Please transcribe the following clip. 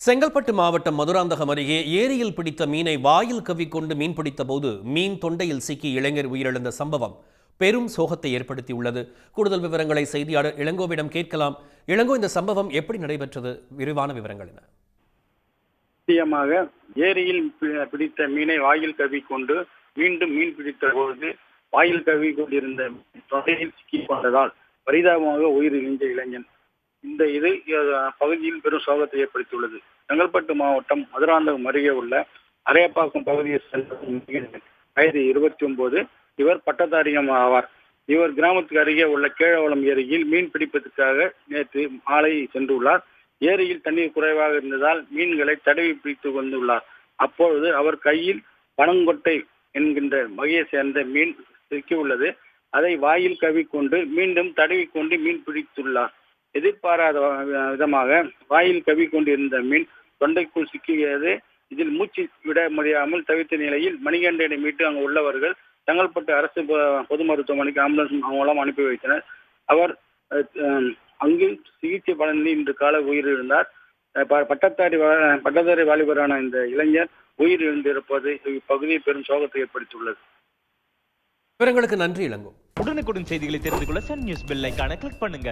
செங்கல்பட்டு மாவட்டம் மதுராந்தகம் அருகே ஏரியில் பிடித்த மீனை வாயில் கவ்விக்கொண்டு மீன் பிடித்த போது மீன் தொண்டையில் சிக்கி இளைஞர் உயிரிழந்த சம்பவம் பெரும் சோகத்தை ஏற்படுத்தியுள்ளது. கூடுதல் விவரங்களை செய்தியாளர் இளங்கோவிடம் கேட்கலாம். இளங்கோ, இந்த சம்பவம் எப்படி நடைபெற்றது? விரிவான விவரங்கள் என்ன? நிச்சயமாக ஏரியில் பிடித்த மீனை வாயில் கவ்விக்கொண்டு மீண்டும் மீன் பிடித்த போது வாயில் கவ்விக்கொண்டிருந்த தொண்டையில் சிக்கிக் கொண்டதால் பரிதாபமாக உயிரிழந்த இளைஞன். இந்த பகுதியில் பெரும் சோகத்தை ஏற்படுத்தியுள்ளது. செங்கல்பட்டு மாவட்டம் மதுராந்தகம் அருகே உள்ள அரையப்பாக்கம் பகுதியை சேர்ந்த வயது 29. இவர் பட்டதாரியம் ஆவார். இவர் கிராமத்துக்கு அருகே உள்ள கீழவளம் ஏரியில் மீன் பிடிப்பதற்காக நேற்று மாலை சென்றுள்ளார். ஏரியில் தண்ணீர் குறைவாக இருந்ததால் மீன்களை தடவி பிடித்து வந்துள்ளார். அப்பொழுது அவர் கையில் பனங்கொட்டை என்கின்ற வகையை சேர்ந்த மீன் சிக்கியுள்ளது. அதை வாயில் கவ்விக்கொண்டு மீண்டும் தடவிக்கொண்டு மீன் பிடித்துள்ளார். எதிர்பாராத விதமாக வாயில் கவ்விக்கொண்டிருந்த மீன் தொண்டைக்குள் சிக்கியது. இதில் மூச்சு விட முடியாமல் தவித்த நிலையில் மணிகண்டனை மீட்டு அங்கு உள்ளவர்கள் செங்கல்பட்டு அரசு பொது மருத்துவமனைக்கு ஆம்புலன்ஸ் மூலம் அனுப்பி வைத்தனர். அவர் அங்கு சிகிச்சை பலனின்றி இன்று காலை உயிரிழந்தார். பட்டதாரி வாலிபரான இந்த இளைஞர் உயிரிழந்திருப்பது இப்பகுதியில் பெரும் சோகத்தை ஏற்படுத்தியுள்ளது. விவரங்களுக்கு நன்றி இளங்கோ. உடனுக்குடன் செய்திகளை தெரிந்து கொள்ள சன் நியூஸ் பெல் ஐகானை கிளிக் பண்ணுங்க.